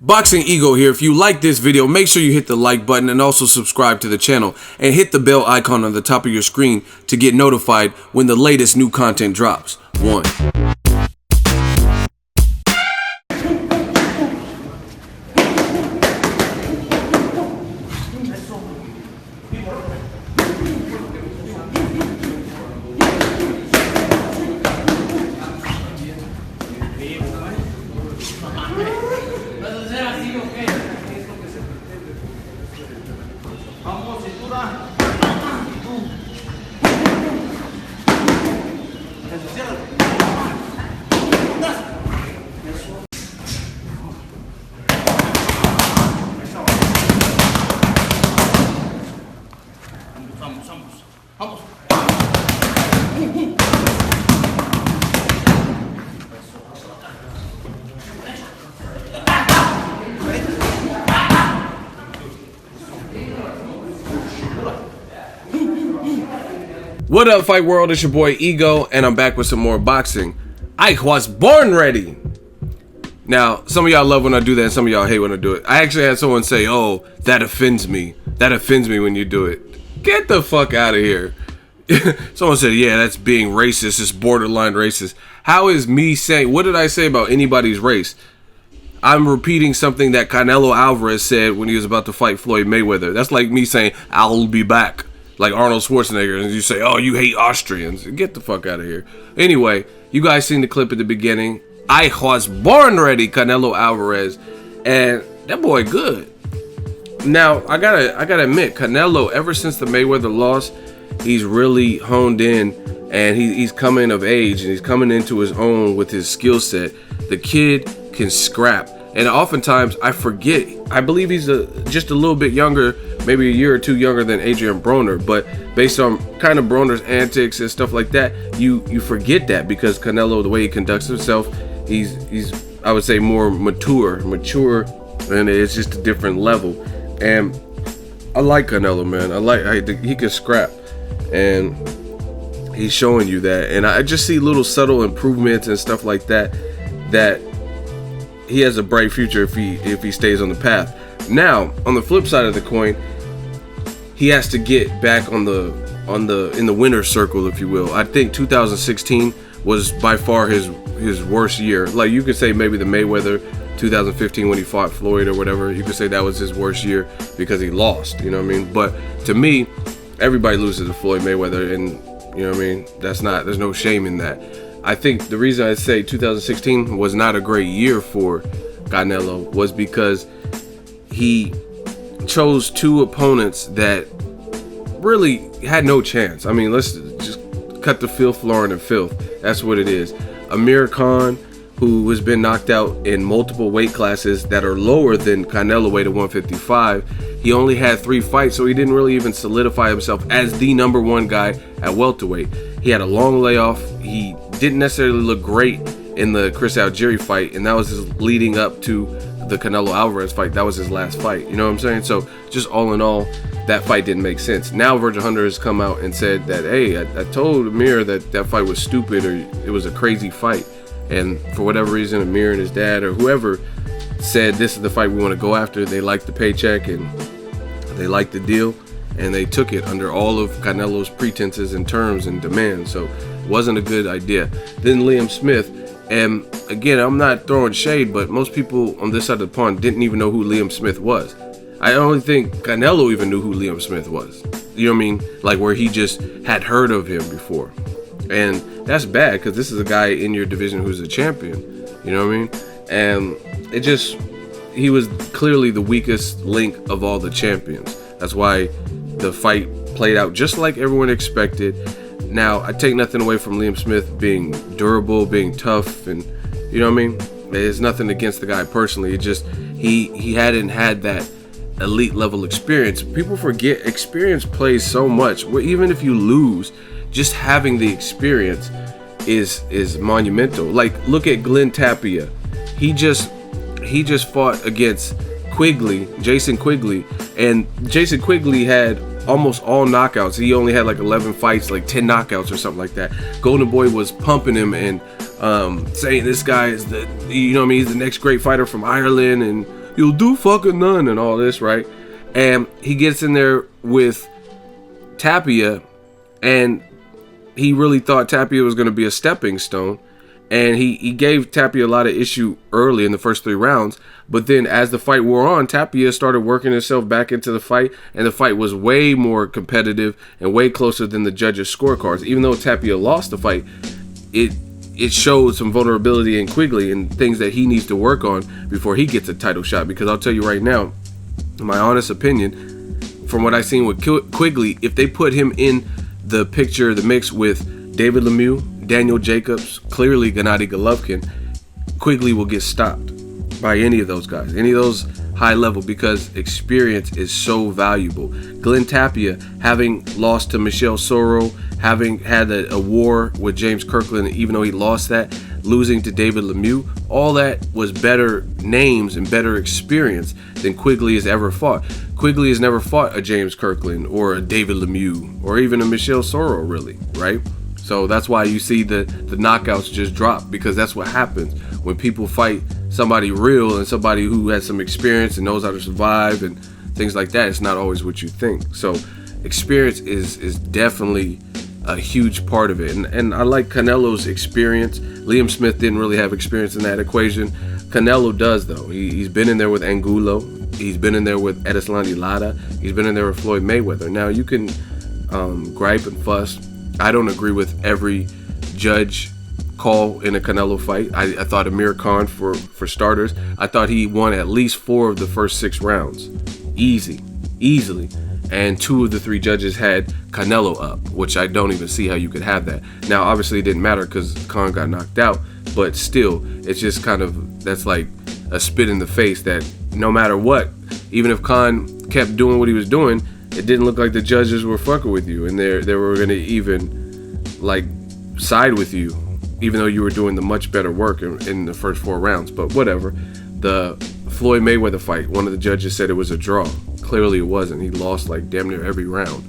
Boxing Ego here. If you like this video, make sure you hit the like button and also subscribe to the channel and hit the bell icon on the top of your screen to get notified when the latest new content drops. 1. What up, fight world? It's your boy Ego, and I'm back with some more boxing. I was born ready. Now, some of y'all love when I do that, and some of y'all hate when I do it. I actually had someone say, "Oh, that offends me. That offends me when you do it." Get the fuck out of here. Someone said, "Yeah, that's being racist. It's borderline racist." How is me saying? What did I say about anybody's race? I'm repeating something that Canelo Alvarez said when he was about to fight Floyd Mayweather. That's like me saying, "I'll be back." Like Arnold Schwarzenegger, and you say, "Oh, you hate Austrians." Get the fuck out of here. Anyway, you guys seen the clip at the beginning. I was born ready, Canelo Alvarez, and that boy good. Now, I gotta admit, Canelo, ever since the Mayweather loss, he's really honed in, and he's coming of age, and he's coming into his own with his skill set. The kid can scrap. And oftentimes, I forget, I believe he's just a little bit younger, maybe a year or two younger than Adrian Broner. But based on kind of Broner's antics and stuff like that, you forget that because Canelo, the way he conducts himself, he's I would say more mature, and it's just a different level. And I like Canelo, man. He can scrap, and he's showing you that. And I just see little subtle improvements and stuff like that he has a bright future if he stays on the path. Now, on the flip side of the coin, he has to get back in the winner's circle, if you will. I think 2016 was by far his worst year. Like, you could say maybe the Mayweather 2015 when he fought Floyd or whatever, you could say that was his worst year because he lost, you know what I mean? But to me, everybody loses to Floyd Mayweather, and you know what I mean? There's no shame in that. I think the reason I say 2016 was not a great year for Canelo was because he chose two opponents that really had no chance. I mean, let's just cut the filth, Lauren, and filth. That's what it is. Amir Khan, who has been knocked out in multiple weight classes that are lower than Canelo weight at 155. He only had 3 fights, so he didn't really even solidify himself as the #1 guy at welterweight. He had a long layoff. He didn't necessarily look great in the Chris Algieri fight, and that was his leading up to the Canelo Alvarez fight. That was his last fight, you know what I'm saying? So just all in all, that fight didn't make sense. Now Virgil Hunter has come out and said that, hey, I told Amir that fight was stupid, or it was a crazy fight, and for whatever reason, Amir and his dad or whoever said this is the fight we want to go after. They liked the paycheck and they liked the deal, and they took it under all of Canelo's pretenses and terms and demands. So it wasn't a good idea. Then Liam Smith, and again, I'm not throwing shade, but most people on this side of the pond didn't even know who Liam Smith was. I only think Canelo even knew who Liam Smith was. You know what I mean? Like, where he just had heard of him before. And that's bad, because this is a guy in your division who's a champion. You know what I mean? And he was clearly the weakest link of all the champions. That's why the fight played out just like everyone expected. Now, I take nothing away from Liam Smith being durable, being tough, and you know what I mean? There's nothing against the guy personally. It just, he hadn't had that elite level experience. People forget experience plays so much. Even if you lose, just having the experience is monumental. Like, look at Glenn Tapia. He just fought against Jason Quigley, and Jason Quigley had almost all knockouts. He only had like 11 fights, like 10 knockouts or something like that. Golden Boy was pumping him and saying this guy is the, you know what I mean, he's the next great fighter from Ireland, and you'll do fucking none and all this, right? And he gets in there with Tapia, and he really thought Tapia was going to be a stepping stone. And he gave Tapia a lot of issue early in the first 3 rounds. But then as the fight wore on, Tapia started working himself back into the fight. And the fight was way more competitive and way closer than the judges' scorecards. Even though Tapia lost the fight, it showed some vulnerability in Quigley and things that he needs to work on before he gets a title shot. Because I'll tell you right now, in my honest opinion, from what I've seen with Quigley, if they put him in the picture, the mix with David Lemieux, Daniel Jacobs, clearly Gennady Golovkin, Quigley will get stopped by any of those guys, any of those high level, because experience is so valuable. Glenn Tapia, having lost to Michel Soro, having had a war with James Kirkland, even though he lost that, losing to David Lemieux, all that was better names and better experience than Quigley has ever fought. Quigley has never fought a James Kirkland or a David Lemieux or even a Michel Soro, really, right? So that's why you see the knockouts just drop, because that's what happens when people fight somebody real and somebody who has some experience and knows how to survive and things like that. It's not always what you think. So experience is definitely a huge part of it. And I like Canelo's experience. Liam Smith didn't really have experience in that equation. Canelo does, though. He's been in there with Angulo. He's been in there with Erislandy Lara. He's been in there with Floyd Mayweather. Now, you can gripe and fuss. I don't agree with every judge call in a Canelo fight. I thought Amir Khan, for starters, I thought he won at least 4 of the first 6 rounds. Easily. And 2 of the 3 judges had Canelo up, which I don't even see how you could have that. Now, obviously, it didn't matter because Khan got knocked out, but still, it's just kind of, that's like a spit in the face that no matter what, even if Khan kept doing what he was doing, it didn't look like the judges were fucking with you, and they were going to even like side with you, even though you were doing the much better work in the first 4 rounds. But whatever. The Floyd Mayweather fight, one of the judges said it was a draw. Clearly it wasn't. He lost like damn near every round,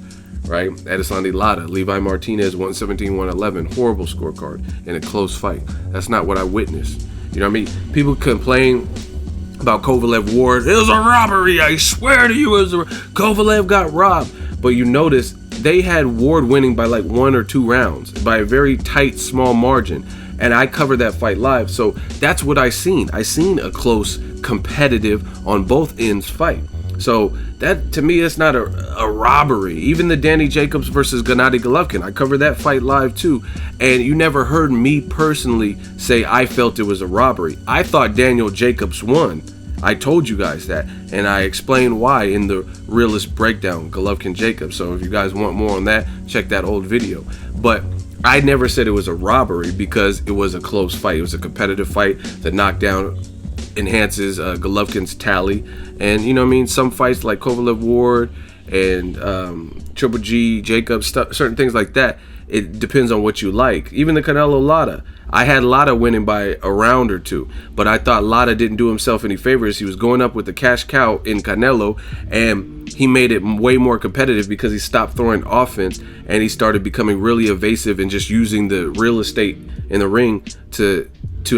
right? Erislandy Lara, Levi Martinez, 117-111, horrible scorecard in a close fight. That's not what I witnessed. You know what I mean? People complain about Kovalev Ward. It was a robbery. I swear to you, Kovalev got robbed. But you notice they had Ward winning by like 1 or 2 rounds by a very tight, small margin. And I covered that fight live. So that's what I seen. I seen a close, competitive, on both ends fight. So that, to me, it's not a robbery. Even the Danny Jacobs versus Gennady Golovkin, I covered that fight live too. And you never heard me personally say I felt it was a robbery. I thought Daniel Jacobs won. I told you guys that, and I explained why in the realist breakdown, Golovkin Jacobs. So if you guys want more on that, check that old video. But I never said it was a robbery because it was a close fight. It was a competitive fight. The knockdown enhances Golovkin's tally. And, you know what I mean, some fights like Kovalev Ward and Triple G, Jacobs, certain things like that, it depends on what you like. Even the Canelo Lara. I had Lara winning by a round or 2, but I thought Lara didn't do himself any favors. He was going up with the cash cow in Canelo, and he made it way more competitive because he stopped throwing offense and he started becoming really evasive and just using the real estate in the ring to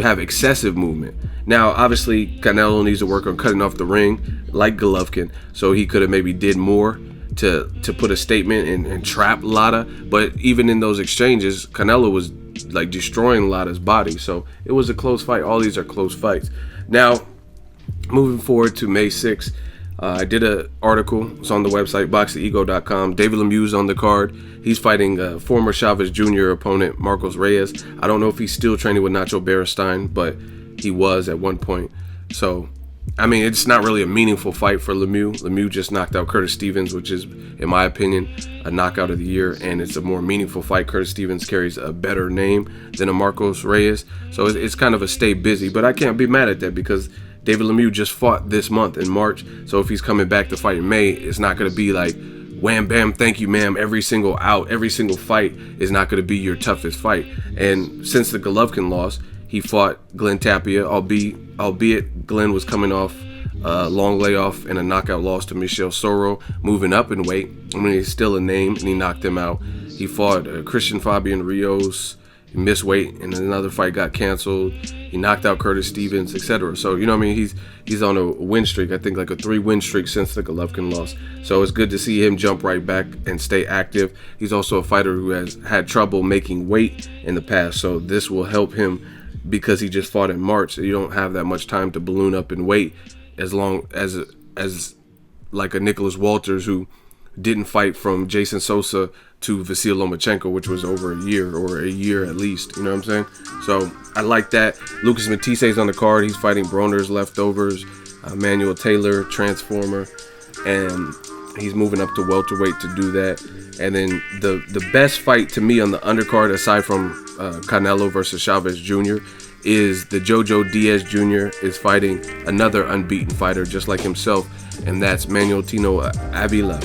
have excessive movement. Now, obviously, Canelo needs to work on cutting off the ring like Golovkin, so he could have maybe did more to put a statement and trap Lara. But even in those exchanges, Canelo was like destroying Lara's body. So it was a close fight. All these are close fights. Now, moving forward to May 6th, I did an article. It's on the website, BOXINGEGO.com. David Lemieux's on the card. He's fighting former Chavez Jr. opponent, Marcos Reyes. I don't know if he's still training with Nacho Beristain, but he was at one point. So, I mean, it's not really a meaningful fight for Lemieux. Lemieux just knocked out Curtis Stevens, which is, in my opinion, a knockout of the year, and it's a more meaningful fight. Curtis Stevens carries a better name than a Marcos Reyes, so it's kind of a stay busy, but I can't be mad at that because David Lemieux just fought this month in March, so if he's coming back to fight in May, it's not going to be like, wham, bam, thank you, ma'am, every single fight is not going to be your toughest fight. And since the Golovkin loss, he fought Glenn Tapia, albeit Glenn was coming off a long layoff and a knockout loss to Michel Soro, moving up in weight. I mean, he's still a name, and he knocked him out. He fought Christian Fabian Rios. He missed weight, and another fight got canceled. He knocked out Curtis Stevens, etc. So, you know what I mean? He's on a win streak. I think like a 3-win streak since the Golovkin loss. So it's good to see him jump right back and stay active. He's also a fighter who has had trouble making weight in the past. So this will help him because he just fought in March. So you don't have that much time to balloon up in weight as long as like a Nicholas Walters, who didn't fight from Jason Sosa to Vasyl Lomachenko, which was over a year at least. You know what I'm saying? So I like that. Lucas Matisse on the card. He's fighting Broner's leftovers, Manuel Taylor, Transformer, and he's moving up to welterweight to do that. And then the best fight to me on the undercard, aside from Canelo versus Chavez Jr., is the Jojo Diaz Jr. is fighting another unbeaten fighter just like himself, and that's Manuel Tino Avila.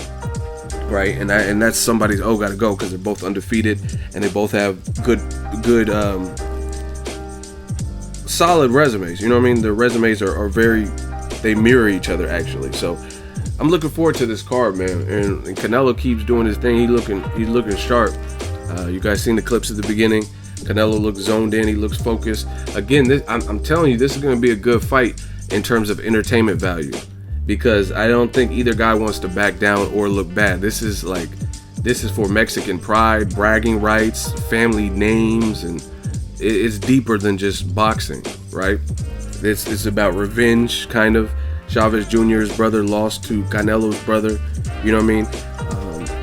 Right, and that's somebody's gotta go, because they're both undefeated and they both have good solid resumes. You know what I mean? Their resumes are they mirror each other actually. So I'm looking forward to this card, man. And Canelo keeps doing his thing. He's looking sharp. You guys seen the clips at the beginning. Canelo looks zoned in. He looks focused. Again, I'm telling you, this is going to be a good fight in terms of entertainment value, because I don't think either guy wants to back down or look bad. This is for Mexican pride, bragging rights, family names, and it's deeper than just boxing, right? It's about revenge, kind of. Chavez Jr.'s brother lost to Canelo's brother. You know what I mean?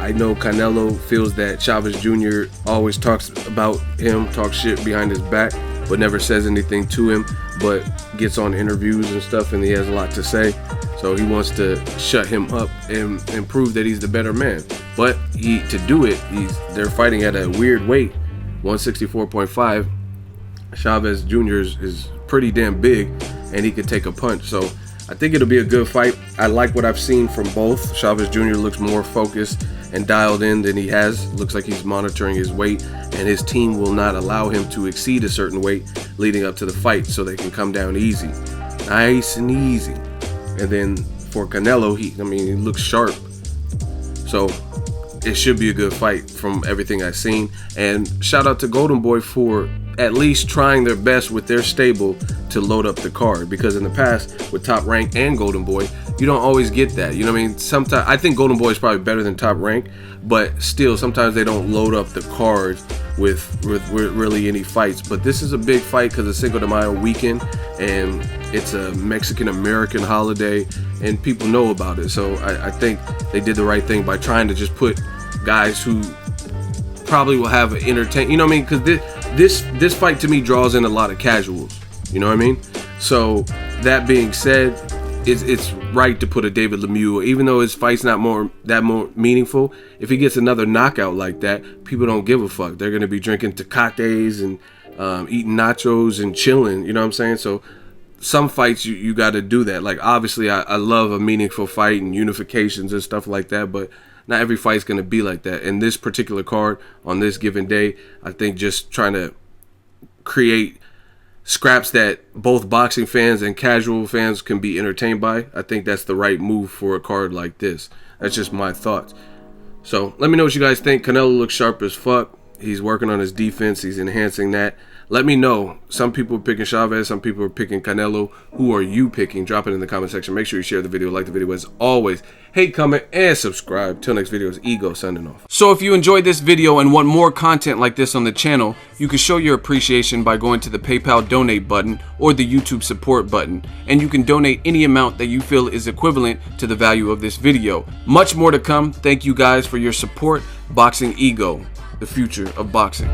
I know Canelo feels that Chavez Jr. always talks about him, talks shit behind his back, but never says anything to him, but gets on interviews and stuff, and he has a lot to say. So he wants to shut him up and prove that he's the better man. But to do it, they're fighting at a weird weight, 164.5. Chavez Jr. is pretty damn big, and he could take a punch. So I think it'll be a good fight. I like what I've seen from both. Chavez Jr. looks more focused and dialed in than he has. Looks like he's monitoring his weight, and his team will not allow him to exceed a certain weight leading up to the fight, so they can come down easy. Nice and easy. And then for Canelo, he looks sharp. So it should be a good fight from everything I've seen. And shout out to Golden Boy for at least trying their best with their stable to load up the card, because in the past with Top Rank and Golden Boy, you don't always get that. You know what I mean? Sometimes I think Golden Boy is probably better than Top Rank, but still sometimes they don't load up the cards with really any fights. But this is a big fight because it's Cinco de Mayo weekend, and it's a Mexican American holiday, and people know about it. So I think they did the right thing by trying to just put guys who probably will have an entertain. You know what I mean? Because this fight to me draws in a lot of casuals. You know what I mean? So that being said, it's right to put a David Lemieux, even though his fight's not more meaningful. If he gets another knockout like that, people don't give a fuck. They're gonna be drinking Tecates and eating nachos and chilling. You know what I'm saying? So some fights you got to do that. Like obviously, I love a meaningful fight and unifications and stuff like that, but not every fight's gonna be like that. And this particular card on this given day, I think just trying to create scraps that both boxing fans and casual fans can be entertained by. I think that's the right move for a card like this. That's just my thoughts. So let me know what you guys think. Canelo looks sharp as fuck. He's working on his defense. He's enhancing that. Let me know. Some people are picking Chavez. Some people are picking Canelo. Who are you picking? Drop it in the comment section. Make sure you share the video, like the video as always. Hate, comment, and subscribe. Till next video, it's Ego signing off. So if you enjoyed this video and want more content like this on the channel, you can show your appreciation by going to the PayPal donate button or the YouTube support button. And you can donate any amount that you feel is equivalent to the value of this video. Much more to come. Thank you guys for your support. Boxing Ego, the future of boxing.